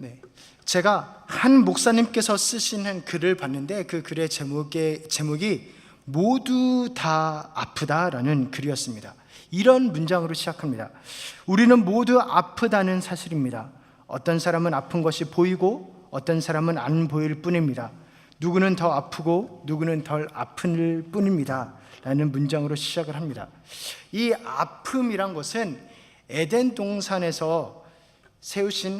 네, 제가 한 목사님께서 쓰신 한 글을 봤는데 그 글의 제목이 모두 다 아프다라는 글이었습니다. 이런 문장으로 시작합니다. 우리는 모두 아프다는 사실입니다. 어떤 사람은 아픈 것이 보이고 어떤 사람은 안 보일 뿐입니다. 누구는 더 아프고 누구는 덜 아플 뿐입니다 라는 문장으로 시작을 합니다. 이 아픔이란 것은 에덴 동산에서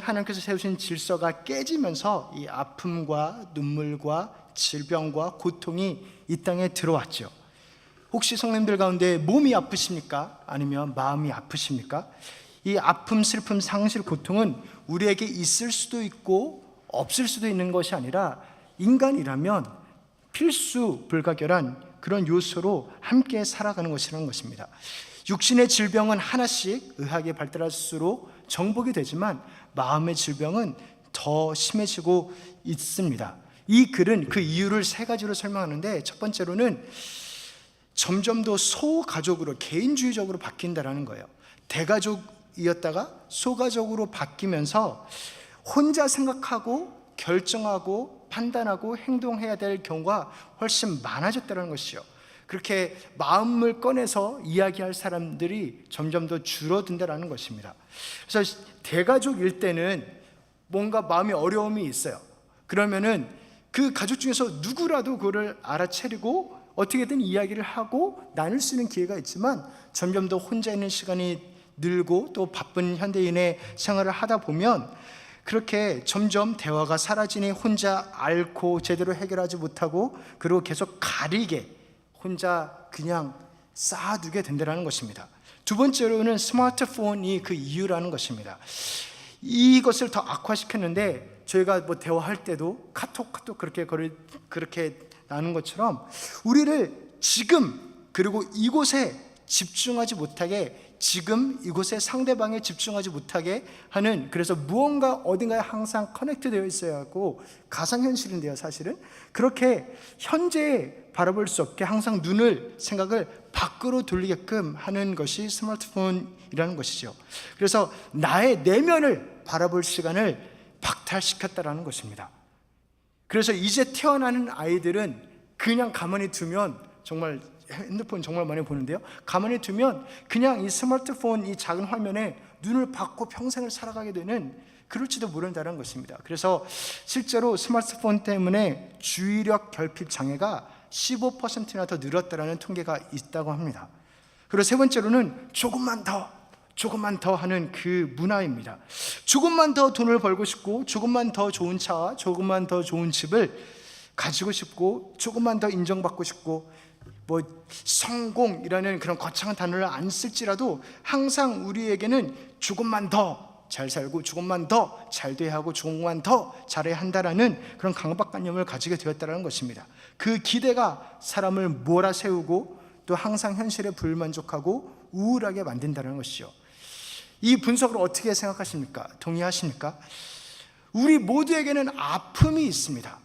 하나님께서 세우신 질서가 깨지면서 이 아픔과 눈물과 질병과 고통이 이 땅에 들어왔죠. 혹시 성도님들 가운데 몸이 아프십니까? 아니면 마음이 아프십니까? 이 아픔, 슬픔, 상실, 고통은 우리에게 있을 수도 있고 없을 수도 있는 것이 아니라 인간이라면 필수 불가결한 그런 요소로 함께 살아가는 것이라는 것입니다. 육신의 질병은 하나씩 의학이 발달할수록 정복이 되지만 마음의 질병은 더 심해지고 있습니다. 이 글은 그 이유를 세 가지로 설명하는데, 첫 번째로는 점점 더 소가족으로, 개인주의적으로 바뀐다라는 거예요. 대가족이었다가 소가족으로 바뀌면서 혼자 생각하고 결정하고 판단하고 행동해야 될 경우가 훨씬 많아졌다는 것이죠. 그렇게 마음을 꺼내서 이야기할 사람들이 점점 더 줄어든다는 것입니다. 그래서 대가족일 때는 뭔가 마음의 어려움이 있어요. 그러면은 그 가족 중에서 누구라도 그거를 알아차리고 어떻게든 이야기를 하고 나눌 수 있는 기회가 있지만, 점점 더 혼자 있는 시간이 늘고 또 바쁜 현대인의 생활을 하다 보면 그렇게 점점 대화가 사라지니 혼자 앓고 제대로 해결하지 못하고, 그리고 계속 가리게 혼자 그냥 쌓아두게 된다는 것입니다. 두 번째로는 스마트폰이 그 이유라는 것입니다. 이것을 더 악화시켰는데, 저희가 뭐 대화할 때도 카톡 그렇게 나눈 것처럼 우리를 지금 그리고 이곳에 집중하지 못하게, 지금 이곳에 상대방에 집중하지 못하게 하는, 그래서 무언가 어딘가에 항상 커넥트 되어 있어야 하고, 가상현실인데요 사실은 그렇게 현재에 바라볼 수 없게 항상 생각을 밖으로 돌리게끔 하는 것이 스마트폰이라는 것이죠. 그래서 나의 내면을 바라볼 시간을 박탈시켰다라는 것입니다. 그래서 이제 태어나는 아이들은 그냥 가만히 두면, 정말 핸드폰 정말 많이 보는데요, 가만히 두면 그냥 이 스마트폰, 이 작은 화면에 눈을 받고 평생을 살아가게 되는, 그럴지도 모른다는 것입니다. 그래서 실제로 스마트폰 때문에 주의력 결핍 장애가 15%나 더 늘었다는 통계가 있다고 합니다. 그리고 세 번째로는 조금만 더 하는 그 문화입니다. 조금만 더 돈을 벌고 싶고, 조금만 더 좋은 차와 조금만 더 좋은 집을 가지고 싶고, 조금만 더 인정받고 싶고, 뭐 성공이라는 그런 거창한 단어를 안 쓸지라도 항상 우리에게는 조금만 더 잘 살고, 조금만 더 잘 돼야 하고, 조금만 더 잘해야 한다라는 그런 강박관념을 가지게 되었다는 것입니다. 그 기대가 사람을 몰아세우고 또 항상 현실에 불만족하고 우울하게 만든다는 것이죠. 이 분석을 어떻게 생각하십니까? 동의하십니까? 우리 모두에게는 아픔이 있습니다.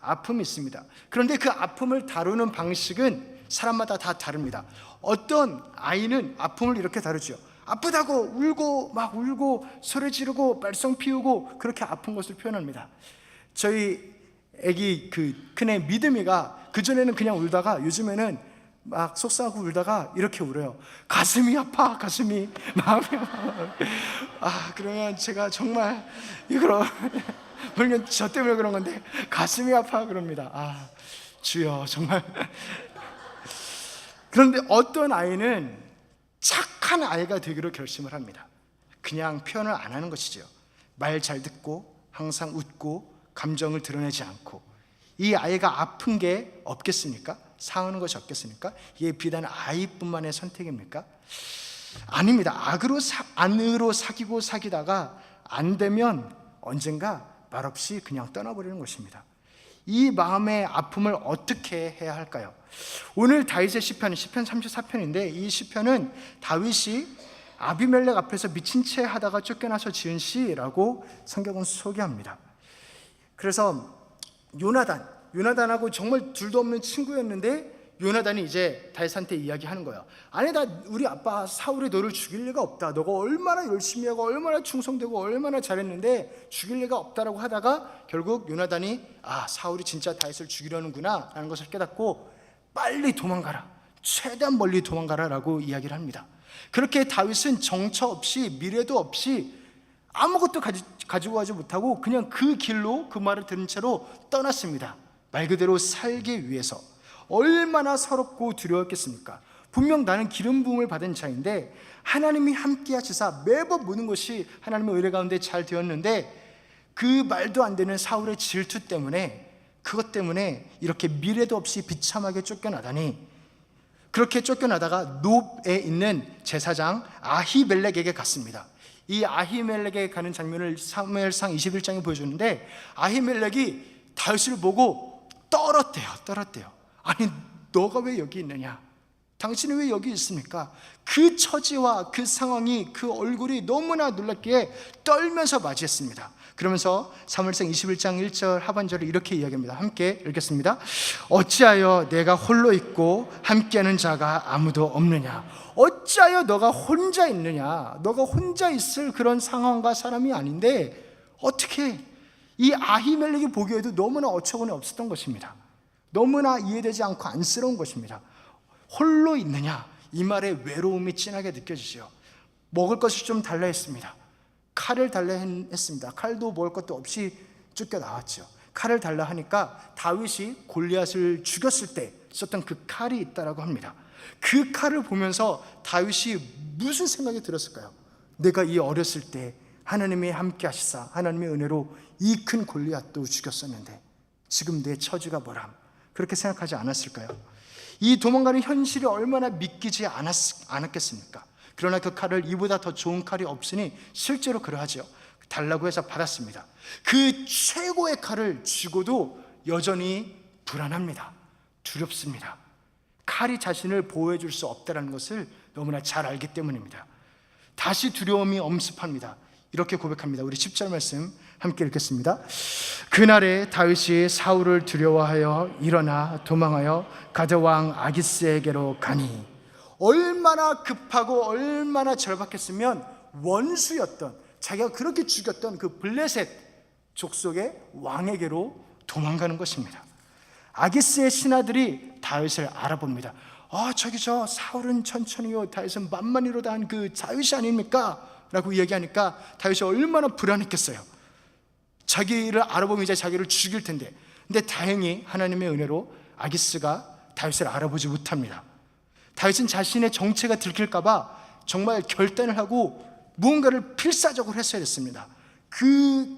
그런데 그 아픔을 다루는 방식은 사람마다 다 다릅니다. 어떤 아이는 아픔을 이렇게 다루죠. 아프다고 울고 소리 지르고 말썽 피우고 그렇게 아픈 것을 표현합니다. 저희 애기 큰애 믿음이가 그전에는 그냥 울다가 요즘에는 막 속상하고 울다가 이렇게 울어요. 가슴이 아파, 마음이 아파. 그러면 제가 정말 물론 저 때문에 그런 건데 가슴이 아파 그럽니다. 주여 정말. 그런데 어떤 아이는 착한 아이가 되기로 결심을 합니다. 그냥 표현을 안 하는 것이죠. 말 잘 듣고 항상 웃고 감정을 드러내지 않고. 이 아이가 아픈 게 없겠습니까? 상하는 것이 없겠습니까? 이게 비단 아이뿐만의 선택입니까? 아닙니다. 안으로 사귀다가 안 되면 언젠가 말없이 그냥 떠나버리는 것입니다. 이 마음의 아픔을 어떻게 해야 할까요? 오늘 다윗의 시편 34편인데, 이 시편은 다윗이 아비멜렉 앞에서 미친 채 하다가 쫓겨나서 지은 시라고 성경은 소개합니다. 그래서 요나단하고 정말 둘도 없는 친구였는데, 요나단이 이제 다윗한테 이야기하는 거야. 아니다, 우리 아빠 사울이 너를 죽일 리가 없다. 너가 얼마나 열심히 하고 얼마나 충성되고 얼마나 잘했는데 죽일 리가 없다라고 하다가 결국 요나단이 사울이 진짜 다윗을 죽이려는구나 라는 것을 깨닫고 빨리 도망가라, 최대한 멀리 도망가라 라고 이야기를 합니다. 그렇게 다윗은 정처 없이 미래도 없이 아무것도 가지고 가지 못하고 그냥 그 길로 그 말을 들은 채로 떠났습니다. 말 그대로 살기 위해서. 얼마나 서럽고 두려웠겠습니까? 분명 나는 기름 부음을 받은 자인데 하나님이 함께 하시사 매번 모든 것이 하나님의 의뢰 가운데 잘 되었는데 그 말도 안 되는 사울의 질투 때문에, 그것 때문에 이렇게 미래도 없이 비참하게 쫓겨나다니. 그렇게 쫓겨나다가 놉에 있는 제사장 아히멜렉에게 갔습니다. 이 아히멜렉에 가는 장면을 사무엘상 21장에 보여주는데 아히멜렉이 다윗을 보고 떨었대요. 아니, 너가 왜 여기 있느냐? 당신은 왜 여기 있습니까? 그 처지와 그 상황이, 그 얼굴이 너무나 놀랍기에 떨면서 맞이했습니다. 그러면서 사무엘상 21장 1절 하반절을 이렇게 이야기합니다. 함께 읽겠습니다. 어찌하여 내가 홀로 있고 함께하는 자가 아무도 없느냐? 어찌하여 너가 혼자 있느냐? 너가 혼자 있을 그런 상황과 사람이 아닌데 어떻게? 이 아히멜렉이 보기에도 너무나 어처구니 없었던 것입니다. 너무나 이해되지 않고 안쓰러운 것입니다. 홀로 있느냐? 이 말에 외로움이 진하게 느껴지죠. 먹을 것이 좀 달라 했습니다. 칼을 달라 했습니다. 칼도 먹을 것도 없이 쫓겨나왔죠. 칼을 달라 하니까 다윗이 골리앗을 죽였을 때 썼던 그 칼이 있다라고 합니다. 그 칼을 보면서 다윗이 무슨 생각이 들었을까요? 내가 이 어렸을 때 하나님이 함께 하시사 하나님의 은혜로 이 큰 골리앗도 죽였었는데 지금 내 처지가 뭐람, 그렇게 생각하지 않았을까요? 이 도망가는 현실이 얼마나 믿기지 않았겠습니까? 그러나 그 칼을 이보다 더 좋은 칼이 없으니 실제로 그러하죠. 달라고 해서 받았습니다. 그 최고의 칼을 쥐고도 여전히 불안합니다. 두렵습니다. 칼이 자신을 보호해 줄 수 없다는 것을 너무나 잘 알기 때문입니다. 다시 두려움이 엄습합니다. 이렇게 고백합니다. 우리 10절 말씀 함께 읽겠습니다. 그날에 다윗이 사울을 두려워하여 일어나 도망하여 가드 왕 아기스에게로 가니. 얼마나 급하고 얼마나 절박했으면 원수였던, 자기가 그렇게 죽였던 그 블레셋 족속의 왕에게로 도망가는 것입니다. 아기스의 신하들이 다윗을 알아봅니다. 저기 저 사울은 천천히요, 다윗은 만만히로 단 그 다윗이 아닙니까? 라고 이야기하니까 다윗이 얼마나 불안했겠어요. 자기를 알아보면 이제 자기를 죽일 텐데. 근데 다행히 하나님의 은혜로 아기스가 다윗을 알아보지 못합니다. 다윗은 자신의 정체가 들킬까봐 정말 결단을 하고 무언가를 필사적으로 했어야 됐습니다.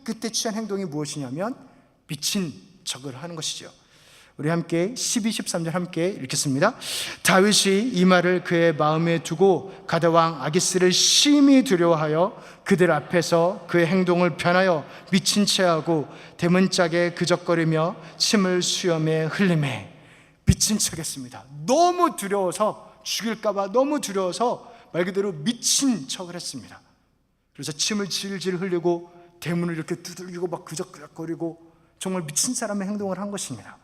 그때 취한 행동이 무엇이냐면 미친 척을 하는 것이죠. 우리 함께 12, 13절 함께 읽겠습니다. 다윗이 이 말을 그의 마음에 두고 가드 왕 아기스를 심히 두려워하여 그들 앞에서 그의 행동을 변하여 미친 채하고 대문짝에 그적거리며 침을 수염에 흘리매. 미친 척했습니다. 너무 두려워서, 죽일까봐 너무 두려워서 말 그대로 미친 척을 했습니다. 그래서 침을 질질 흘리고 대문을 이렇게 두들기고 막 그적그적거리고 정말 미친 사람의 행동을 한 것입니다.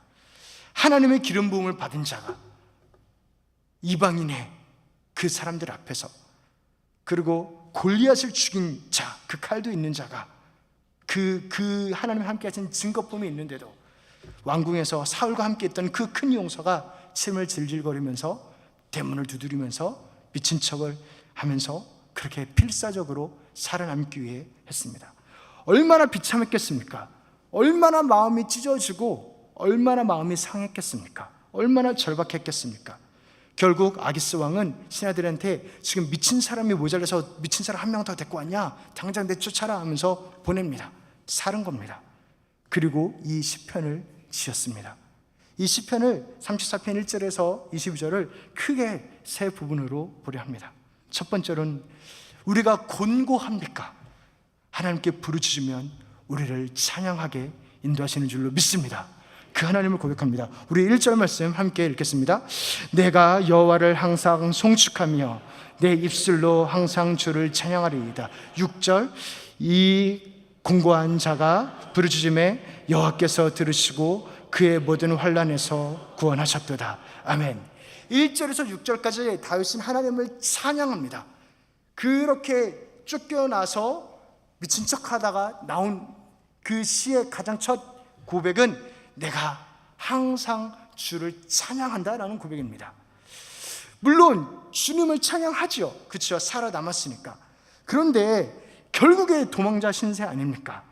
하나님의 기름 부음을 받은 자가 이방인의 그 사람들 앞에서, 그리고 골리앗을 죽인 자, 그 칼도 있는 자가 그 하나님과 함께 하신 증거품이 있는데도 왕궁에서 사울과 함께 했던 그 큰 용서가 침을 질질거리면서 대문을 두드리면서 미친 척을 하면서 그렇게 필사적으로 살아남기 위해 했습니다. 얼마나 비참했겠습니까? 얼마나 마음이 찢어지고 얼마나 마음이 상했겠습니까? 얼마나 절박했겠습니까? 결국 아기스 왕은 신하들한테 지금 미친 사람이 모자라서 미친 사람 한 명 더 데리고 왔냐? 당장 내쫓아라 하면서 보냅니다. 사는 겁니다. 그리고 이 시편을 지었습니다. 이 시편을 34편 1절에서 22절을 크게 세 부분으로 보려 합니다. 첫 번째로는 우리가 곤고합니까? 하나님께 부르짖으면 우리를 찬양하게 인도하시는 줄로 믿습니다. 그 하나님을 고백합니다. 우리 1절 말씀 함께 읽겠습니다. 내가 여호와를 항상 송축하며 내 입술로 항상 주를 찬양하리이다. 6절 이 공고한 자가 부르짖음에 여호와께서 들으시고 그의 모든 환난에서 구원하셨도다. 아멘. 1절에서 6절까지 다윗은 하나님을 찬양합니다. 그렇게 쫓겨나서 미친 척하다가 나온 그 시의 가장 첫 고백은 내가 항상 주를 찬양한다라는 고백입니다. 물론 주님을 찬양하죠. 그렇죠. 살아남았으니까. 그런데 결국에 도망자 신세 아닙니까?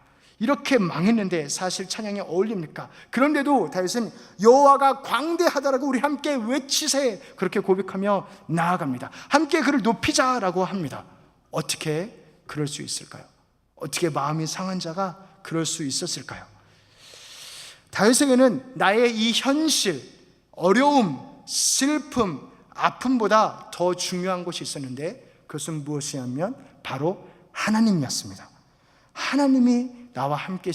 이렇게 망했는데 사실 찬양에 어울립니까? 그런데도 다윗은 여호와가 광대하다라고 우리 함께 외치세, 그렇게 고백하며 나아갑니다. 함께 그를 높이자라고 합니다. 어떻게 그럴 수 있을까요? 어떻게 마음이 상한 자가 그럴 수 있었을까요? 다윗에게는 나의 이 현실, 어려움, 슬픔, 아픔보다 더 중요한 것이 있었는데 그것은 무엇이냐면 바로 하나님이었습니다. 하나님이 나와 함께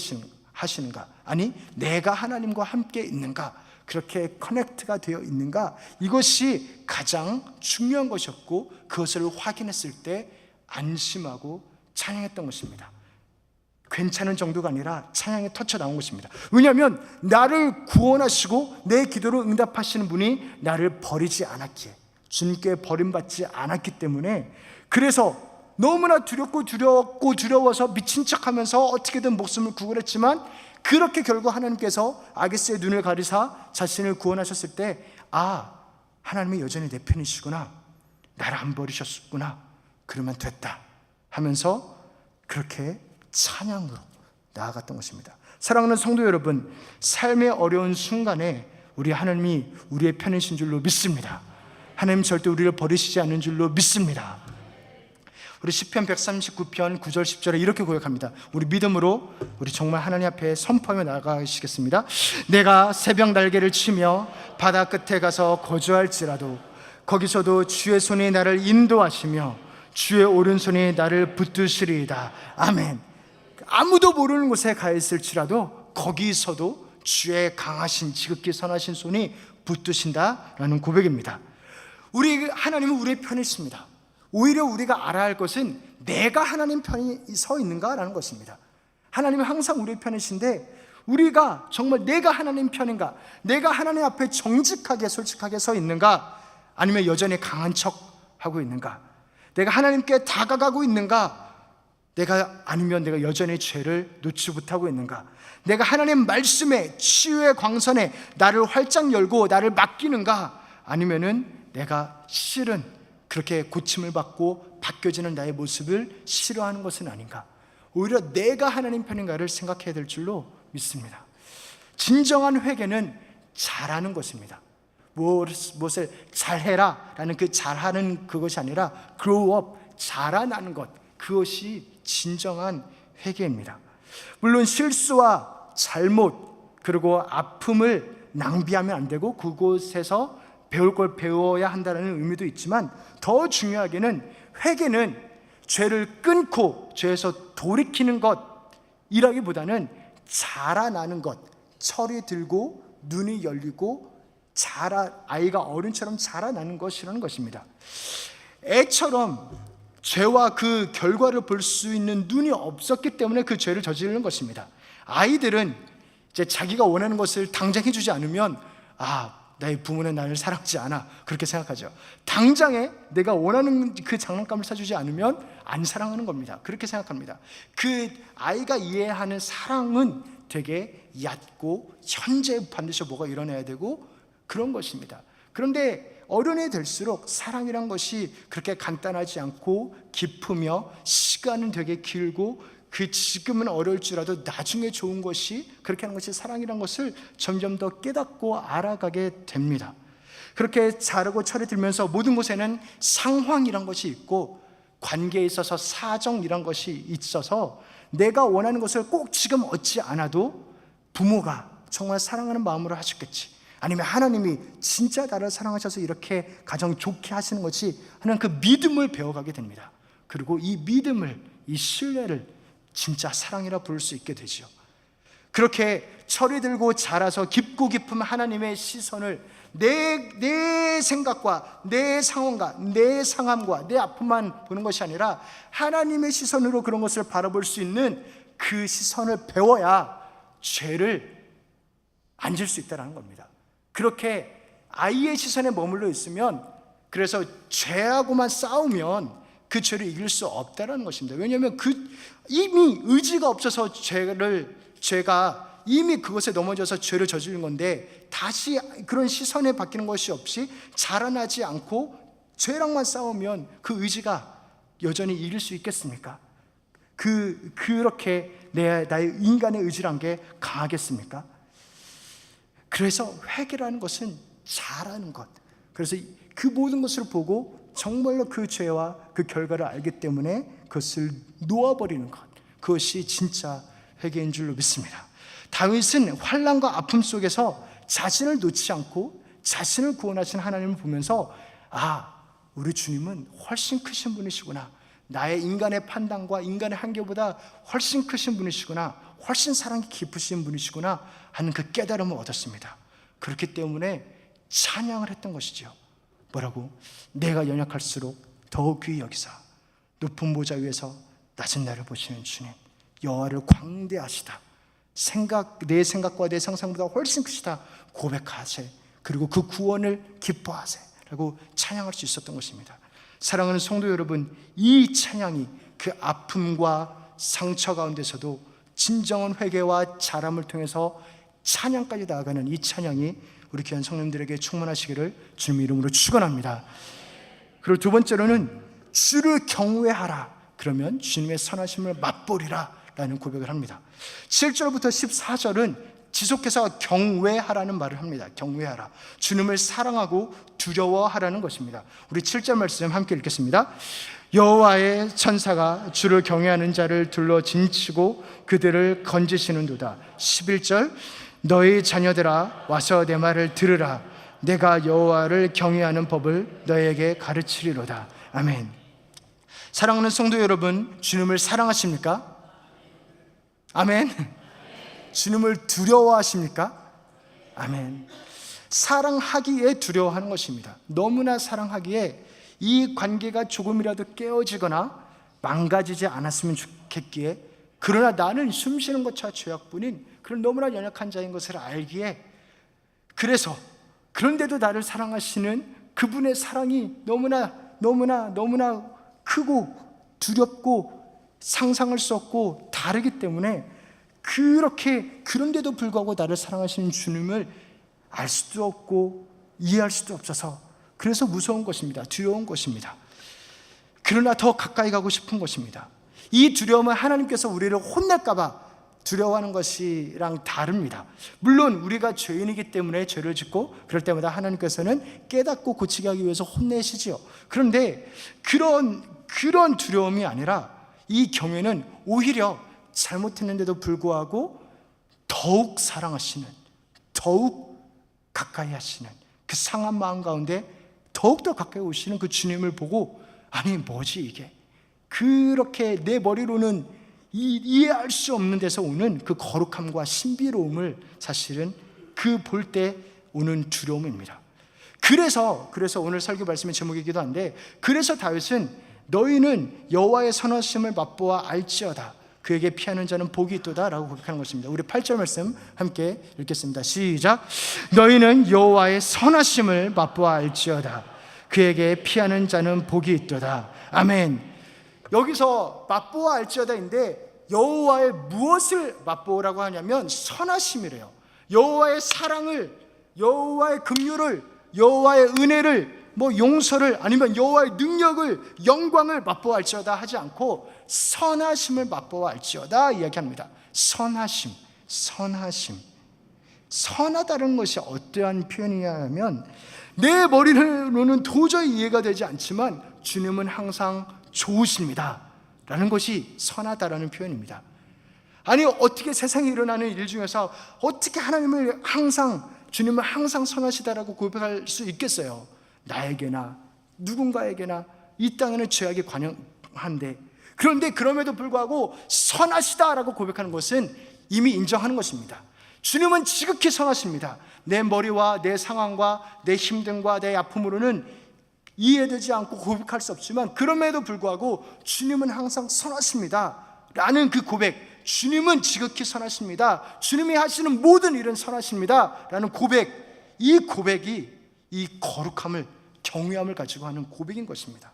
하시는가? 아니, 내가 하나님과 함께 있는가? 그렇게 커넥트가 되어 있는가? 이것이 가장 중요한 것이었고 그것을 확인했을 때 안심하고 찬양했던 것입니다. 괜찮은 정도가 아니라 찬양에 터쳐 나온 것입니다. 왜냐하면 나를 구원하시고 내 기도를 응답하시는 분이 나를 버리지 않았기에, 주님께 버림받지 않았기 때문에, 그래서 너무나 두려워서 미친 척하면서 어떻게든 목숨을 구걸했지만 그렇게 결국 하나님께서 아기스의 눈을 가리사 자신을 구원하셨을 때 하나님이 여전히 내 편이시구나, 나를 안 버리셨구나, 그러면 됐다 하면서 그렇게 찬양으로 나아갔던 것입니다. 사랑하는 성도 여러분, 삶의 어려운 순간에 우리 하나님이 우리의 편이신 줄로 믿습니다. 하나님 절대 우리를 버리시지 않는 줄로 믿습니다. 우리 시편 139편 9절 10절에 이렇게 고백합니다. 우리 믿음으로 우리 정말 하나님 앞에 선포하며 나아가시겠습니다. 내가 새벽 날개를 치며 바다 끝에 가서 거주할지라도 거기서도 주의 손이 나를 인도하시며 주의 오른손이 나를 붙드시리이다. 아멘. 아무도 모르는 곳에 가 있을지라도 거기서도 주의 강하신 지극히 선하신 손이 붙드신다라는 고백입니다. 우리 하나님은 우리의 편에 있습니다. 오히려 우리가 알아야 할 것은 내가 하나님 편에 서 있는가라는 것입니다. 하나님은 항상 우리의 편이신데 우리가 정말 내가 하나님 편인가, 내가 하나님 앞에 정직하게 솔직하게 서 있는가, 아니면 여전히 강한 척하고 있는가, 내가 하나님께 다가가고 있는가, 아니면 내가 여전히 죄를 놓지 못하고 있는가, 내가 하나님 말씀에 치유의 광선에 나를 활짝 열고 나를 맡기는가, 아니면은 내가 실은 그렇게 고침을 받고 바뀌어지는 나의 모습을 싫어하는 것은 아닌가, 오히려 내가 하나님 편인가를 생각해야 될 줄로 믿습니다. 진정한 회개는 잘하는 것입니다. 무엇을 잘해라 라는 그 잘하는 그것이 아니라 grow up, 자라나는 것, 그것이 진정한 회개입니다. 물론 실수와 잘못 그리고 아픔을 낭비하면 안 되고 그곳에서 배울 걸 배워야 한다는 의미도 있지만, 더 중요하게는 회개는 죄를 끊고 죄에서 돌이키는 것이라기보다는 자라나는 것, 철이 들고 눈이 열리고 아이가 어른처럼 자라나는 것이라는 것입니다. 애처럼 죄와 그 결과를 볼 수 있는 눈이 없었기 때문에 그 죄를 저지르는 것입니다. 아이들은 이제 자기가 원하는 것을 당장 해주지 않으면 나의 부모는 나를 사랑하지 않아, 그렇게 생각하죠. 당장에 내가 원하는 그 장난감을 사주지 않으면 안 사랑하는 겁니다. 그렇게 생각합니다. 그 아이가 이해하는 사랑은 되게 얕고 현재 반드시 뭐가 일어나야 되고 그런 것입니다. 그런데 어른이 될수록 사랑이란 것이 그렇게 간단하지 않고 깊으며 시간은 되게 길고 그 지금은 어려울지라도 나중에 좋은 것이, 그렇게 하는 것이 사랑이란 것을 점점 더 깨닫고 알아가게 됩니다. 그렇게 자라고 철이 들면서 모든 곳에는 상황이란 것이 있고 관계에 있어서 사정이란 것이 있어서 내가 원하는 것을 꼭 지금 얻지 않아도 부모가 정말 사랑하는 마음으로 하셨겠지, 아니면 하나님이 진짜 나를 사랑하셔서 이렇게 가정 좋게 하시는 것이 하는 그 믿음을 배워가게 됩니다. 그리고 이 믿음을, 이 신뢰를 진짜 사랑이라 부를 수 있게 되죠. 그렇게 철이 들고 자라서 깊고 깊은 하나님의 시선을 내 생각과 내 상황과 내 상함과 내 아픔만 보는 것이 아니라 하나님의 시선으로 그런 것을 바라볼 수 있는 그 시선을 배워야 죄를 안 질 수 있다는 겁니다. 그렇게 아이의 시선에 머물러 있으면, 그래서 죄하고만 싸우면 그 죄를 이길 수 없다는 것입니다. 왜냐하면 이미 의지가 없어서 죄가 이미 그것에 넘어져서 죄를 저지른 건데, 다시 그런 시선에 바뀌는 것이 없이 자라나지 않고 죄랑만 싸우면 그 의지가 여전히 이길 수 있겠습니까? 그렇게 나의 인간의 의지란 게 강하겠습니까? 그래서 회개라는 것은 잘하는 것, 그래서 그 모든 것을 보고 정말로 그 죄와 그 결과를 알기 때문에 그것을 놓아버리는 것, 그것이 진짜 회개인 줄로 믿습니다. 다윗은 환난과 아픔 속에서 자신을 놓지 않고 자신을 구원하신 하나님을 보면서, 우리 주님은 훨씬 크신 분이시구나, 나의 인간의 판단과 인간의 한계보다 훨씬 크신 분이시구나, 훨씬 사랑이 깊으신 분이시구나 하는 그 깨달음을 얻었습니다. 그렇기 때문에 찬양을 했던 것이죠. 뭐라고? 내가 연약할수록 더욱 귀히 여기사 높은 보좌 위에서 낮은 나를 보시는 주님, 여호와를 광대하시다, 내 생각과 내 상상보다 훨씬 크시다 고백하세, 그리고 그 구원을 기뻐하세 라고 찬양할 수 있었던 것입니다. 사랑하는 성도 여러분, 이 찬양이 그 아픔과 상처 가운데서도 진정한 회개와 자람을 통해서 찬양까지 나아가는 이 찬양이 우리 귀한 성령들에게 충만하시기를 주님 이름으로 축원합니다. 그리고 두 번째로는 주를 경외하라, 그러면 주님의 선하심을 맛보리라 라는 고백을 합니다. 7절부터 14절은 지속해서 경외하라는 말을 합니다. 경외하라, 주님을 사랑하고 두려워하라는 것입니다. 우리 7절 말씀 함께 읽겠습니다. 여호와의 천사가 주를 경외하는 자를 둘러 진치고 그들을 건지시는도다. 11절, 너희 자녀들아 와서 내 말을 들으라, 내가 여호와를 경외하는 법을 너희에게 가르치리로다. 아멘. 사랑하는 성도 여러분, 주님을 사랑하십니까? 아멘. 주님을 두려워하십니까? 아멘. 사랑하기에 두려워하는 것입니다. 너무나 사랑하기에 이 관계가 조금이라도 깨어지거나 망가지지 않았으면 좋겠기에, 그러나 나는 숨쉬는 것과 죄악뿐인 그런 너무나 연약한 자인 것을 알기에, 그런데도 나를 사랑하시는 그분의 사랑이 너무나 크고 두렵고 상상할 수 없고 다르기 때문에, 그런데도 불구하고 나를 사랑하시는 주님을 알 수도 없고 이해할 수도 없어서, 그래서 무서운 것입니다. 두려운 것입니다. 그러나 더 가까이 가고 싶은 것입니다. 이 두려움은 하나님께서 우리를 혼낼까 봐 두려워하는 것이랑 다릅니다. 물론 우리가 죄인이기 때문에 죄를 짓고 그럴 때마다 하나님께서는 깨닫고 고치게 하기 위해서 혼내시지요. 그런데 그런 두려움이 아니라, 이 경외는 오히려 잘못했는데도 불구하고 더욱 사랑하시는, 더욱 가까이 하시는, 그 상한 마음 가운데 더욱더 가까이 오시는 그 주님을 보고, 아니 뭐지 이게, 그렇게 내 머리로는 이해할 수 없는 데서 오는 그 거룩함과 신비로움을 사실은 그 볼 때 오는 두려움입니다. 그래서 오늘 설교 말씀의 제목이기도 한데, 그래서 다윗은 너희는 여호와의 선하심을 맛보아 알지어다, 그에게 피하는 자는 복이 있도다 라고 고백하는 것입니다. 우리 8절 말씀 함께 읽겠습니다. 시작. 너희는 여호와의 선하심을 맛보아 알지어다, 그에게 피하는 자는 복이 있도다. 아멘. 여기서 맛보아 알지어다인데, 여호와의 무엇을 맛보라고 하냐면 선하심이래요. 여호와의 사랑을, 여호와의 긍휼을, 여호와의 은혜를, 용서를, 아니면 여호와의 능력을, 영광을 맛보아 알지어다 하지 않고 선하심을 맛보아 알지어다 이야기합니다. 선하심. 선하다는 것이 어떠한 표현이냐면, 내 머리로는 도저히 이해가 되지 않지만 주님은 항상 좋으십니다 라는 것이 선하다라는 표현입니다. 아니, 어떻게 세상에 일어나는 일 중에서 어떻게 주님을 항상 선하시다라고 고백할 수 있겠어요? 나에게나 누군가에게나 이 땅에는 죄악이 관영한데, 그런데 그럼에도 불구하고 선하시다라고 고백하는 것은 이미 인정하는 것입니다. 주님은 지극히 선하십니다. 내 머리와 내 상황과 내 힘듦과 내 아픔으로는 이해되지 않고 고백할 수 없지만, 그럼에도 불구하고 주님은 항상 선하십니다 라는 그 고백, 주님은 지극히 선하십니다, 주님이 하시는 모든 일은 선하십니다 라는 고백, 이 고백이 이 거룩함을, 경외함을 가지고 하는 고백인 것입니다.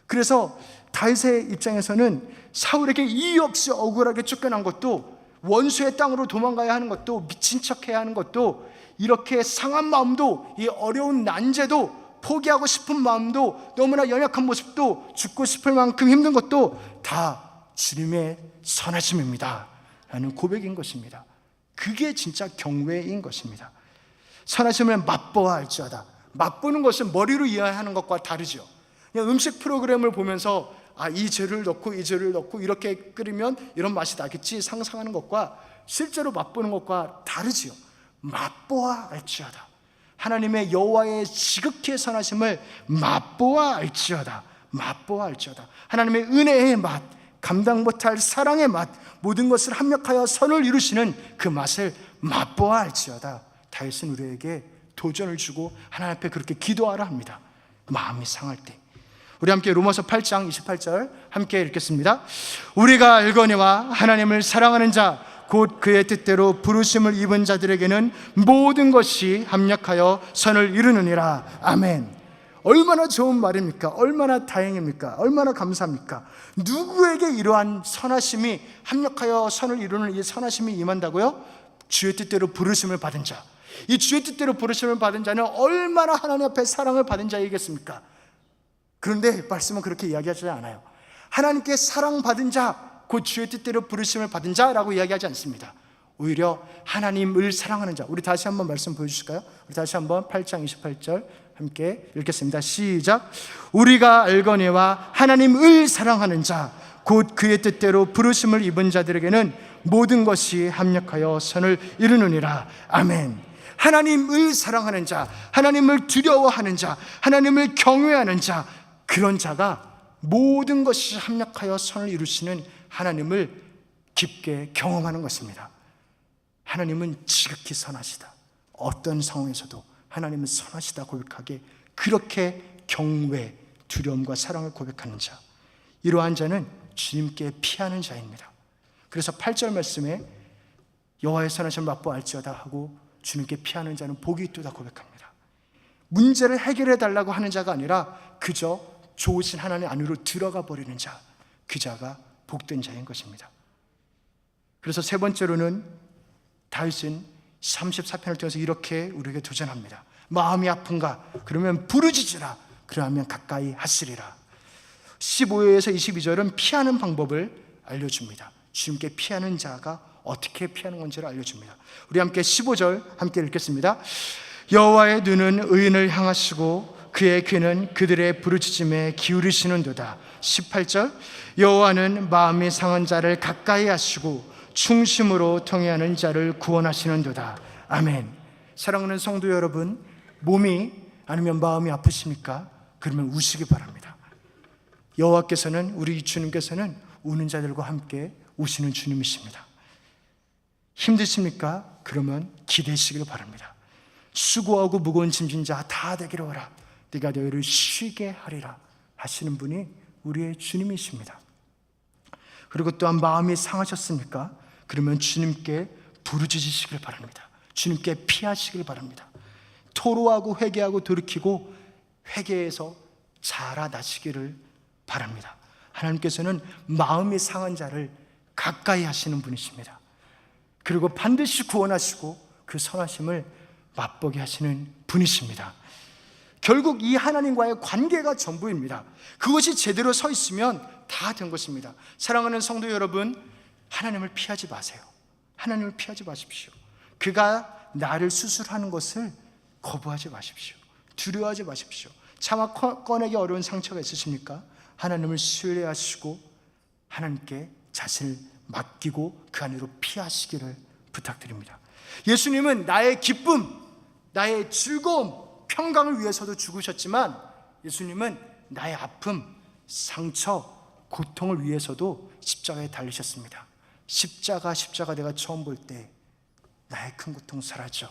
그래서 다윗의 입장에서는 사울에게 이유 없이 억울하게 쫓겨난 것도, 원수의 땅으로 도망가야 하는 것도, 미친 척해야 하는 것도, 이렇게 상한 마음도, 이 어려운 난제도, 포기하고 싶은 마음도, 너무나 연약한 모습도, 죽고 싶을 만큼 힘든 것도 다 주님의 선하심입니다 라는 고백인 것입니다. 그게 진짜 경외인 것입니다. 선하심을 맛보아 알지어다. 맛보는 것은 머리로 이해하는 것과 다르죠. 그냥 음식 프로그램을 보면서 이 재료를 넣고 이 재료를 넣고 이렇게 끓이면 이런 맛이 나겠지 상상하는 것과 실제로 맛보는 것과 다르지요. 맛보아 알지어다. 하나님의 여호와의 지극히 선하심을 맛보아 알지어다. 맛보아 알지어다. 하나님의 은혜의 맛, 감당 못할 사랑의 맛, 모든 것을 합력하여 선을 이루시는 그 맛을 맛보아 알지어다. 다윗은 우리에게 도전을 주고 하나님 앞에 그렇게 기도하라 합니다. 마음이 상할 때. 우리 함께 로마서 8장 28절 함께 읽겠습니다. 우리가 알거니와 하나님을 사랑하는 자 곧 그의 뜻대로 부르심을 입은 자들에게는 모든 것이 합력하여 선을 이루느니라. 아멘. 얼마나 좋은 말입니까? 얼마나 다행입니까? 얼마나 감사합니까? 누구에게 이러한 선하심이 합력하여 선을 이루는 이 선하심이 임한다고요? 주의 뜻대로 부르심을 받은 자. 이 주의 뜻대로 부르심을 받은 자는 얼마나 하나님 앞에 사랑을 받은 자이겠습니까? 그런데 말씀은 그렇게 이야기하지 않아요. 하나님께 사랑받은 자, 곧 주의 뜻대로 부르심을 받은 자라고 이야기하지 않습니다. 오히려 하나님을 사랑하는 자. 우리 다시 한번 말씀 보여주실까요? 우리 다시 한번 8장 28절 함께 읽겠습니다. 시작. 우리가 알거니와 하나님을 사랑하는 자 곧 그의 뜻대로 부르심을 입은 자들에게는 모든 것이 합력하여 선을 이루느니라. 아멘. 하나님을 사랑하는 자, 하나님을 두려워하는 자, 하나님을 경외하는 자, 그런 자가 모든 것이 합력하여 선을 이루시는 하나님을 깊게 경험하는 것입니다. 하나님은 지극히 선하시다. 어떤 상황에서도 하나님은 선하시다 고백하게, 그렇게 경외, 두려움과 사랑을 고백하는 자, 이러한 자는 주님께 피하는 자입니다. 그래서 8절 말씀에 여호와의 선하심을 맛보아 알지어다 하고 주님께 피하는 자는 복이 있도다 고백합니다. 문제를 해결해 달라고 하는 자가 아니라 그저 좋으신 하나님 안으로 들어가 버리는 자, 그 자가 복된 자인 것입니다. 그래서 세 번째로는 다윗은 34편을 통해서 이렇게 우리에게 도전합니다. 마음이 아픈가? 그러면 부르짖으라. 그러면 가까이 하시리라. 15절에서 22절은 피하는 방법을 알려줍니다. 주님께 피하는 자가 어떻게 피하는 건지를 알려줍니다. 우리 함께 15절 함께 읽겠습니다. 여호와의 눈은 의인을 향하시고 그의 귀는 그들의 부르짖음에 기울이시는도다. 18절 여호와는 마음이 상한 자를 가까이 하시고 충심으로 통회하는 자를 구원하시는도다. 아멘. 사랑하는 성도 여러분, 몸이 아니면 마음이 아프십니까? 그러면 우시기 바랍니다. 여호와께서는, 우리 주님께서는 우는 자들과 함께 우시는 주님이십니다. 힘드십니까? 그러면 기대시길 바랍니다. 수고하고 무거운 짐진 자 다 내게로 오라. 네가 너희를 쉬게 하리라 하시는 분이 우리의 주님이십니다. 그리고 또한 마음이 상하셨습니까? 그러면 주님께 부르짖으시길 바랍니다. 주님께 피하시길 바랍니다. 토로하고 회개하고 돌이키고 회개해서 자라나시기를 바랍니다. 하나님께서는 마음이 상한 자를 가까이 하시는 분이십니다. 그리고 반드시 구원하시고 그 선하심을 맛보게 하시는 분이십니다. 결국 이 하나님과의 관계가 전부입니다. 그것이 제대로 서 있으면 다 된 것입니다. 사랑하는 성도 여러분, 하나님을 피하지 마세요. 하나님을 피하지 마십시오. 그가 나를 수술하는 것을 거부하지 마십시오. 두려워하지 마십시오. 차마 꺼내기 어려운 상처가 있으십니까? 하나님을 신뢰하시고 하나님께 자신을 맡기고 그 안으로 피하시기를 부탁드립니다. 예수님은 나의 기쁨, 나의 즐거움, 평강을 위해서도 죽으셨지만 예수님은 나의 아픔, 상처, 고통을 위해서도 십자가에 달리셨습니다. 십자가 내가 처음 볼 때 나의 큰 고통 사라져.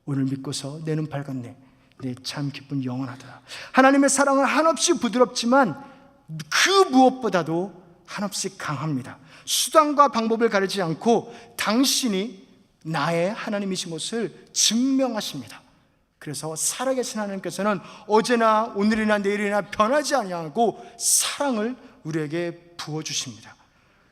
오늘 믿고서 내 눈 밝았네. 내 참 기쁨 영원하다. 하나님의 사랑은 한없이 부드럽지만 그 무엇보다도 한없이 강합니다. 수단과 방법을 가리지 않고 당신이 나의 하나님이신 것을 증명하십니다. 그래서 살아계신 하나님께서는 어제나 오늘이나 내일이나 변하지 아니하고 사랑을 우리에게 부어주십니다.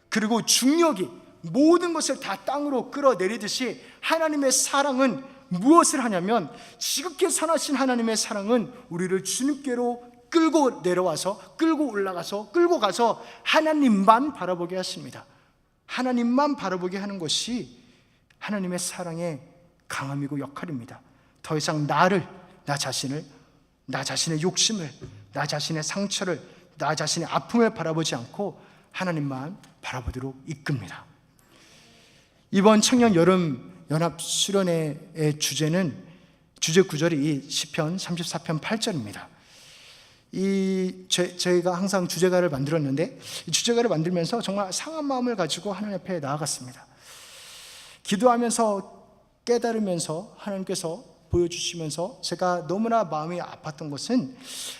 그리고 중력이 모든 것을 다 땅으로 끌어내리듯이 하나님의 사랑은 무엇을 하냐면, 지극히 선하신 하나님의 사랑은 우리를 주님께로 끌고 내려와서, 끌고 올라가서, 끌고 가서 하나님만 바라보게 하십니다. 하나님만 바라보게 하는 것이 하나님의 사랑의 강함이고 역할입니다. 더 이상 나를, 나 자신을, 나 자신의 욕심을, 나 자신의 상처를, 나 자신의 아픔을 바라보지 않고 하나님만 바라보도록 이끕니다. 이번 청년 여름 연합 수련회의 주제 구절이 시편 34편 8절입니다. 저희가 항상 주제가를 만들었는데, 이 주제가를 만들면서 정말 상한 마음을 가지고 하나님 앞에 나아갔습니다. 기도하면서 깨달으면서 하나님께서 보여주시면서 제가 너무나 마음이 아팠던 것은,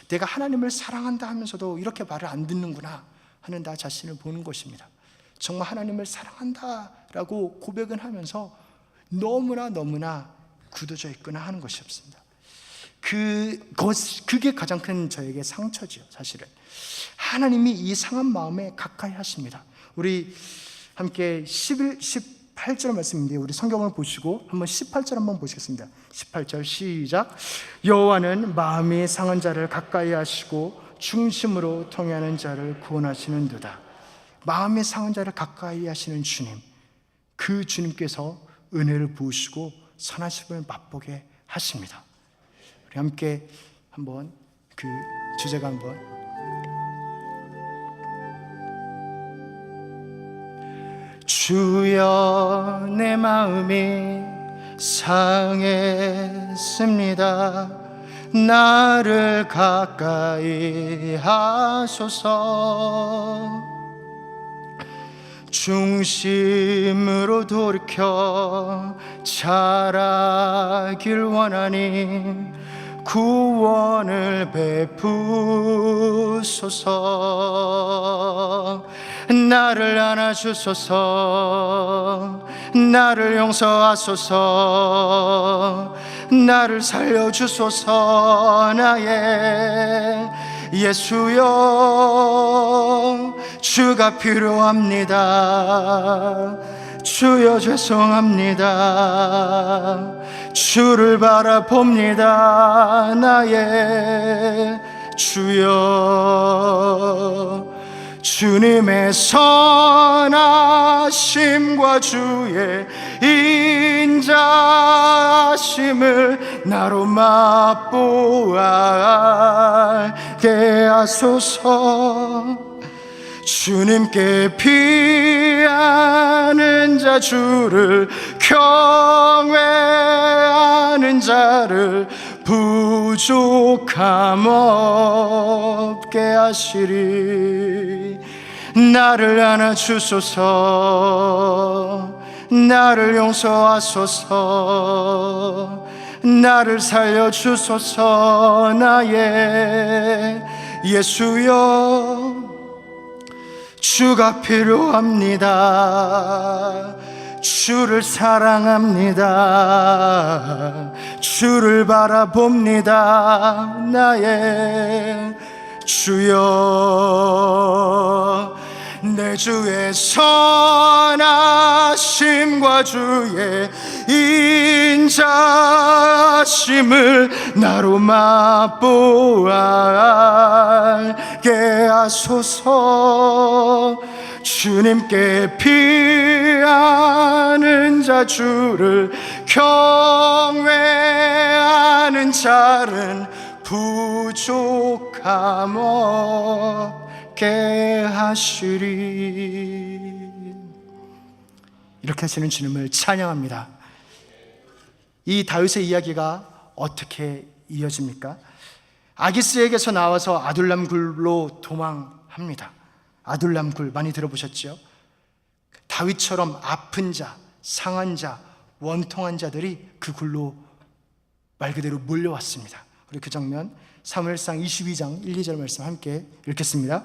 내가 하나님을 사랑한다 하면서도 이렇게 말을 안 듣는구나 하는 나 자신을 보는 것입니다. 정말 하나님을 사랑한다라고 고백은 하면서 너무나 굳어져 있구나 하는 것이 없습니다. 그게 가장 큰 저에게 상처죠. 사실은 하나님이 이 상한 마음에 가까이 하십니다. 우리 함께 18절 말씀인데, 우리 성경을 보시고 한번 18절 한번 보시겠습니다. 18절 시작. 여호와는 마음이 상한 자를 가까이 하시고 중심으로 통회하는 자를 구원하시는도다. 마음이 상한 자를 가까이 하시는 주님, 그 주님께서 은혜를 부으시고 선하심을 맛보게 하십니다. 우리 함께 한번 그 주제가 한번 주여 내 마음이 상했습니다. 나를 가까이 하소서. 중심으로 돌이켜 자라길 원하니 구원을 베푸소서. 나를 안아주소서. 나를 용서하소서. 나를 살려주소서. 나의 예수여, 주가 필요합니다. 주여 죄송합니다. 주를 바라봅니다. 나의 주여, 주님의 선하심과 주의 인자심을 나로 맛보아게 하소서. 주님께 피하는 자, 주를 경외하는 자를 부족함 없게 하시리. 나를 안아주소서. 나를 용서하소서. 나를 살려주소서. 나의 예수여, 주가 필요합니다. 주를 사랑합니다. 주를 바라봅니다. 나의 주여, 내 주의 선하심과 주의 인자심을 나로 맛보아게 하소서. 주님께 피하는 자, 주를 경외하는 자는 부족함 없게 하시리. 이렇게 하시는 주님을 찬양합니다. 이 다윗의 이야기가 어떻게 이어집니까? 아기스에게서 나와서 아둘람 굴로 도망합니다. 아둘람 굴 많이 들어보셨죠? 다윗처럼 아픈 자, 상한 자, 원통한 자들이 그 굴로 말 그대로 몰려왔습니다. 그리고 그 장면 사무엘상 22장 1, 2절 말씀 함께 읽겠습니다.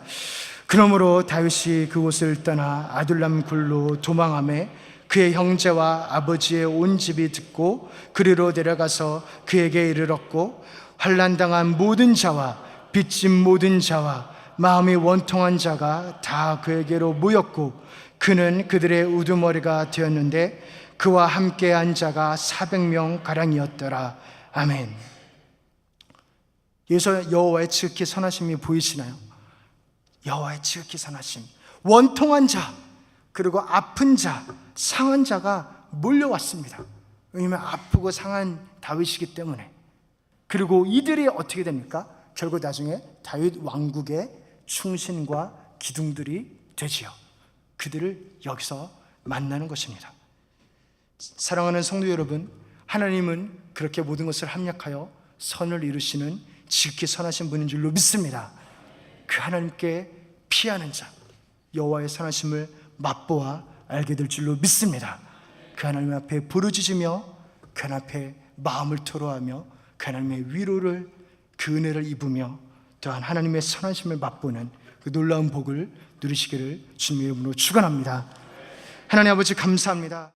그러므로 다윗이 그곳을 떠나 아둘람 굴로 도망하매 그의 형제와 아버지의 온 집이 듣고 그리로 내려가서 그에게 이르렀고, 환난당한 모든 자와 빚진 모든 자와 마음이 원통한 자가 다 그에게로 모였고, 그는 그들의 우두머리가 되었는데 그와 함께한 자가 400명 가량이었더라. 아멘. 여기서 여호와의 지극히 선하심이 보이시나요? 여호와의 지극히 선하심. 원통한 자, 그리고 아픈 자, 상한 자가 몰려왔습니다. 왜냐하면 아프고 상한 다윗이기 때문에. 그리고 이들이 어떻게 됩니까? 결국 나중에 다윗 왕국의 충신과 기둥들이 되지요. 그들을 여기서 만나는 것입니다. 사랑하는 성도 여러분, 하나님은 그렇게 모든 것을 합력하여 선을 이루시는 지극히 선하신 분인 줄로 믿습니다. 그 하나님께 피하는 자, 여호와의 선하심을 맛보아 알게 될 줄로 믿습니다. 그 하나님 앞에 부르짖으며 그 하나님 앞에 마음을 토로하며 그 하나님의 위로를, 그 은혜를 입으며 또한 하나님의 선하심을 맛보는 그 놀라운 복을 누리시기를 주님의 이름으로 축원합니다. 하나님 아버지 감사합니다.